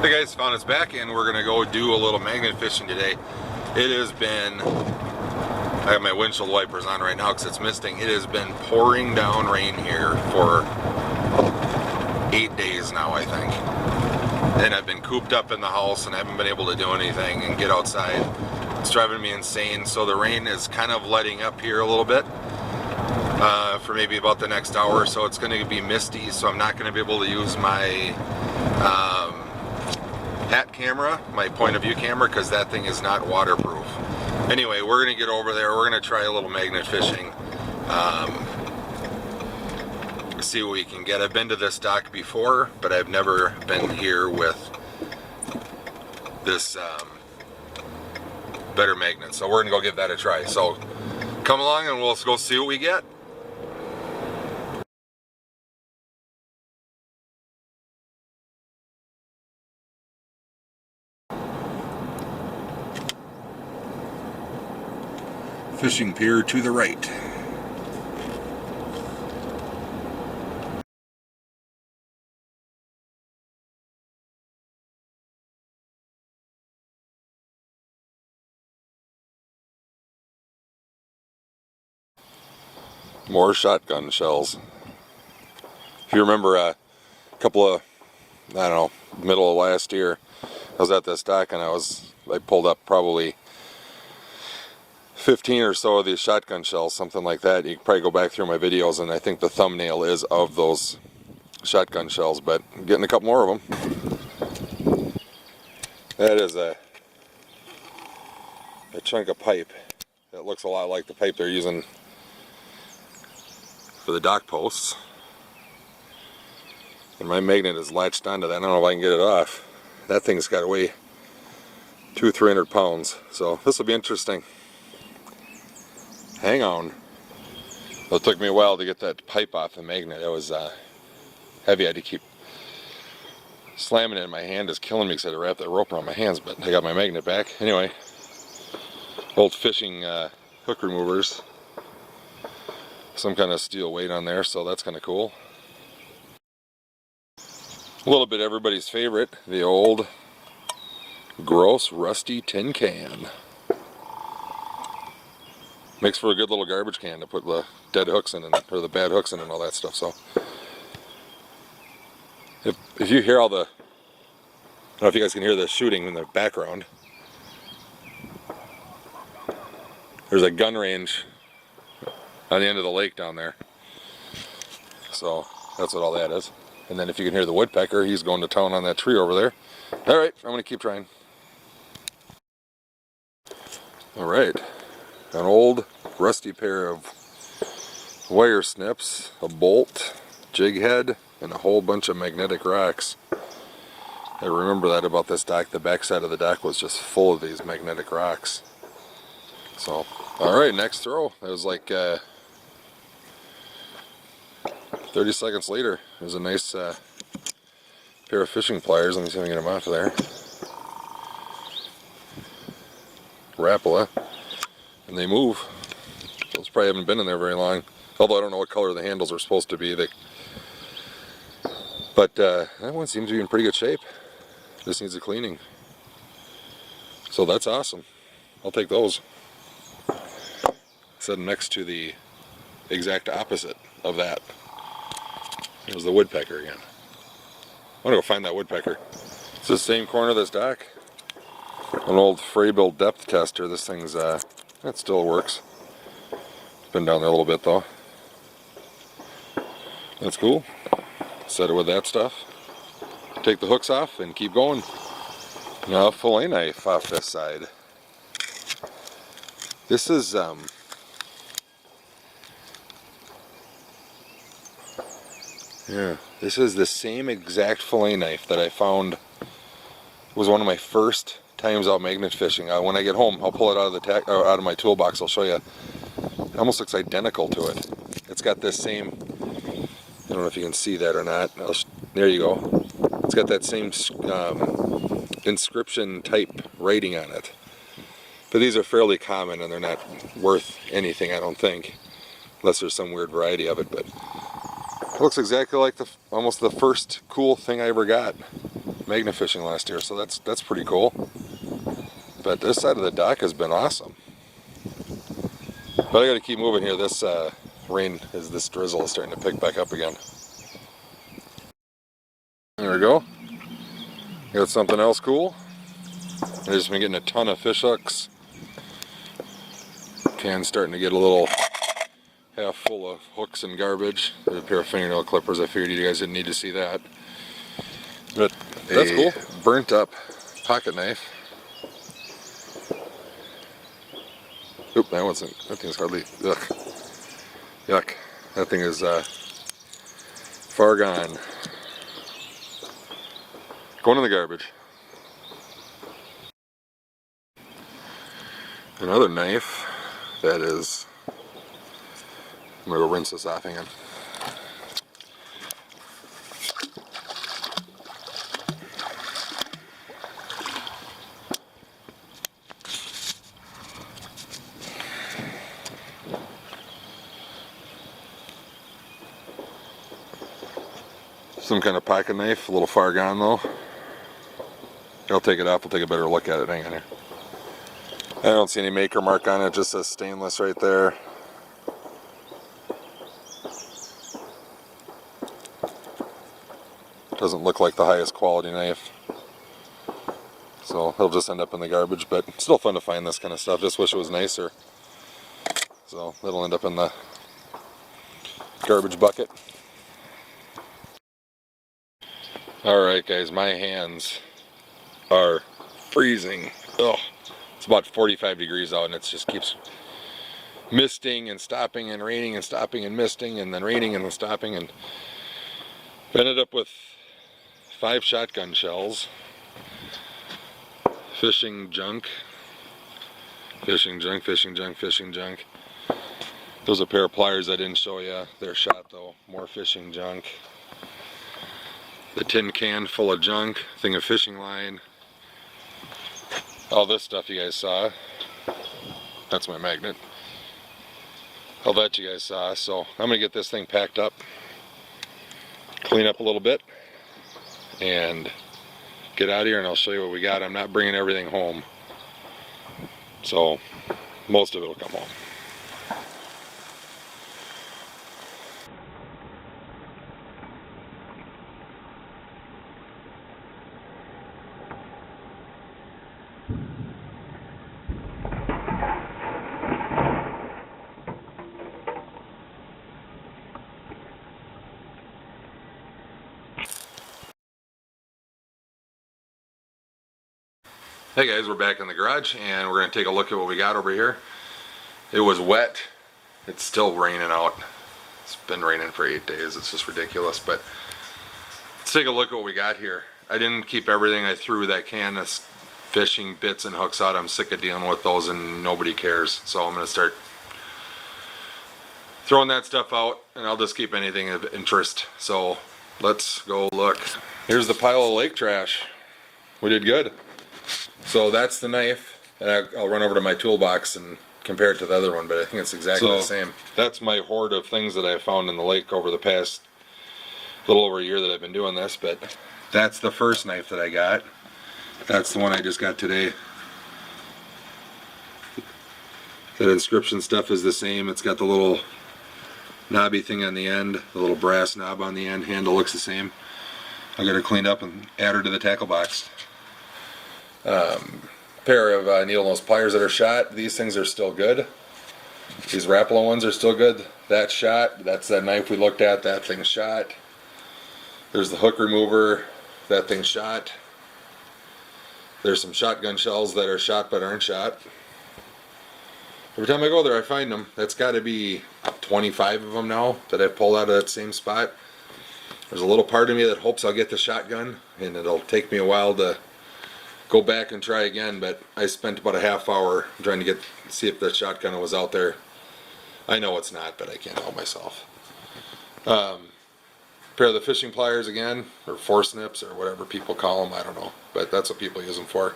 Hey guys, found us back and we're gonna go do a little magnet fishing today. It has been, I have my windshield wipers on right now because it's misting. It has been pouring down rain here for 8 days now, I think. And I've been cooped up in the house and I haven't been able to do anything and get outside. It's driving me insane. So the rain is kind of letting up here a little bit for maybe about the next hour or so. It's going to be misty, so I'm not going to be able to use my hat camera, my point of view camera, because that thing is not waterproof. Anyway, we're going to get over there. We're going to try a little magnet fishing. See what we can get. I've been to this dock before, but I've never been here with this better magnet. So we're going to go give that a try. So come along and we'll go see what we get. Fishing pier to the right. More shotgun shells. If you remember a couple of, I don't know, middle of last year, I was at this dock and I pulled up probably 15 or so of these shotgun shells, something like that. You can probably go back through my videos and I think the thumbnail is of those shotgun shells, but I'm getting a couple more of them. That is a chunk of pipe that looks a lot like the pipe they're using for the dock posts. And my magnet is latched onto that. I don't know if I can get it off. That thing's got to weigh 200-300 pounds, so this will be interesting. Hang on. It took me a while to get that pipe off the magnet. It was heavy. I had to keep slamming it in my hand. It's killing me because I had to wrap that rope around my hands, but I got my magnet back. Anyway, old fishing hook removers. Some kind of steel weight on there, so that's kind of cool. A little bit everybody's favorite, the old gross rusty tin can. Makes for a good little garbage can to put the dead hooks in, or the bad hooks in and all that stuff. So if you hear all the, I don't know if you guys can hear the shooting in the background. There's a gun range on the end of the lake down there. So that's what all that is. And then if you can hear the woodpecker, he's going to town on that tree over there. Alright, I'm going to keep trying. Alright. An old rusty pair of wire snips, a bolt, jig head, and a whole bunch of magnetic rocks. I remember that about this dock. The back side of the dock was just full of these magnetic rocks. So, alright, next throw. It was like 30 seconds later. There's a nice pair of fishing pliers. Let me see if I can get them off of there. Rapala. And they move. Those probably haven't been in there very long. Although I don't know what color the handles are supposed to be. But that one seems to be in pretty good shape. Just needs a cleaning. So that's awesome. I'll take those. Set next to the exact opposite of that. There's the woodpecker again. I want to go find that woodpecker. It's the same corner of this dock. An old Fraybill depth tester. This thing's, that still works. Been down there a little bit though. That's cool. Set it with that stuff. Take the hooks off and keep going. Now fillet knife off this side. This is, yeah, this is the same exact fillet knife that I found. It was one of my first times out magnet fishing. When I get home, I'll pull it out of out of my toolbox. I'll show you. It almost looks identical to it. It's got this same, I don't know if you can see that or not. There you go. It's got that same inscription type writing on it. But these are fairly common and they're not worth anything, I don't think. Unless there's some weird variety of it. But it looks exactly like almost the first cool thing I ever got. magnet fishing last year, so that's pretty cool. But this side of the dock has been awesome. But I got to keep moving here. This this drizzle is starting to pick back up again. There we go. Got something else cool. I've just been getting a ton of fish hooks. Can's starting to get a little half full of hooks and garbage. There's a pair of fingernail clippers. I figured you guys didn't need to see that. But that's cool. Burnt up pocket knife. Oop, that thing's hardly, ugh. Yuck. That thing is far gone. Going in the garbage. Another knife that is, I'm going to go rinse this off again. Some kind of pocket knife, a little far gone though. I'll take it off, we'll take a better look at it. Hang on here. I don't see any maker mark on it, just says stainless right there. Doesn't look like the highest quality knife. So it'll just end up in the garbage, but it's still fun to find this kind of stuff. Just wish it was nicer. So it'll end up in the garbage bucket. Alright guys, my hands are freezing. Ugh. It's about 45 degrees out and it just keeps misting and stopping and raining and stopping and misting and then raining and then stopping, and ended up with 5 shotgun shells, fishing junk, fishing junk, fishing junk, fishing junk. There's a pair of pliers I didn't show you. They're shot though. More fishing junk. The tin can full of junk, thing of fishing line. All this stuff you guys saw. That's my magnet. All that you guys saw. So I'm gonna get this thing packed up, clean up a little bit, and get out of here, and I'll show you what we got. I'm not bringing everything home, so most of it will come home. Hey guys, we're back in the garage and we're going to take a look at what we got over here. It was wet. It's still raining out. It's been raining for 8 days. It's just ridiculous. But let's take a look at what we got here. I didn't keep everything. I threw that can of fishing bits and hooks out. I'm sick of dealing with those and nobody cares. So I'm going to start throwing that stuff out, and I'll just keep anything of interest. So let's go look. Here's the pile of lake trash. We did good. So that's the knife, and I'll run over to my toolbox and compare it to the other one, but I think it's exactly the same. That's my hoard of things that I found in the lake over the past little over a year that I've been doing this. But that's the first knife that I got. That's the one I just got today. The inscription stuff is the same. It's got the little knobby thing on the end, the little brass knob on the end. Handle looks the same. I'll get her cleaned up and add her to the tackle box. Pair of needle nose pliers that are shot. These things are still good. These Rapala ones are still good. That's shot. That's that knife we looked at. That thing's shot. There's the hook remover. That thing's shot. There's some shotgun shells that are shot but aren't shot. Every time I go there I find them. That's got to be 25 of them now that I've pulled out of that same spot. There's a little part of me that hopes I'll get the shotgun, and it'll take me a while to go back and try again, but I spent about a half hour trying to see if the shotgun was out there. I know it's not, but I can't help myself. Pair of the fishing pliers again, or force nips, or whatever people call them, I don't know, but that's what people use them for.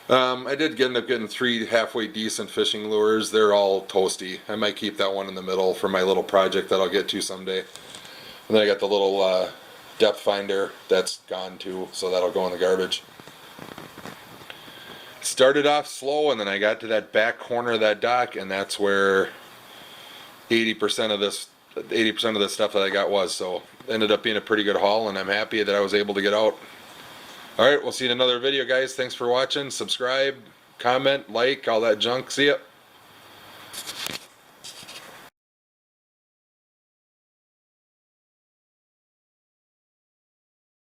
I did end up getting 3 halfway decent fishing lures. They're all toasty. I might keep that one in the middle for my little project that I'll get to someday. And then I got the little depth finder, that's gone too, so that'll go in the garbage. Started off slow, and then I got to that back corner of that dock, and that's where 80% of this stuff that I got was. So ended up being a pretty good haul, and I'm happy that I was able to get out. All right, we'll see you in another video, guys. Thanks for watching. Subscribe, comment, like, all that junk. See ya.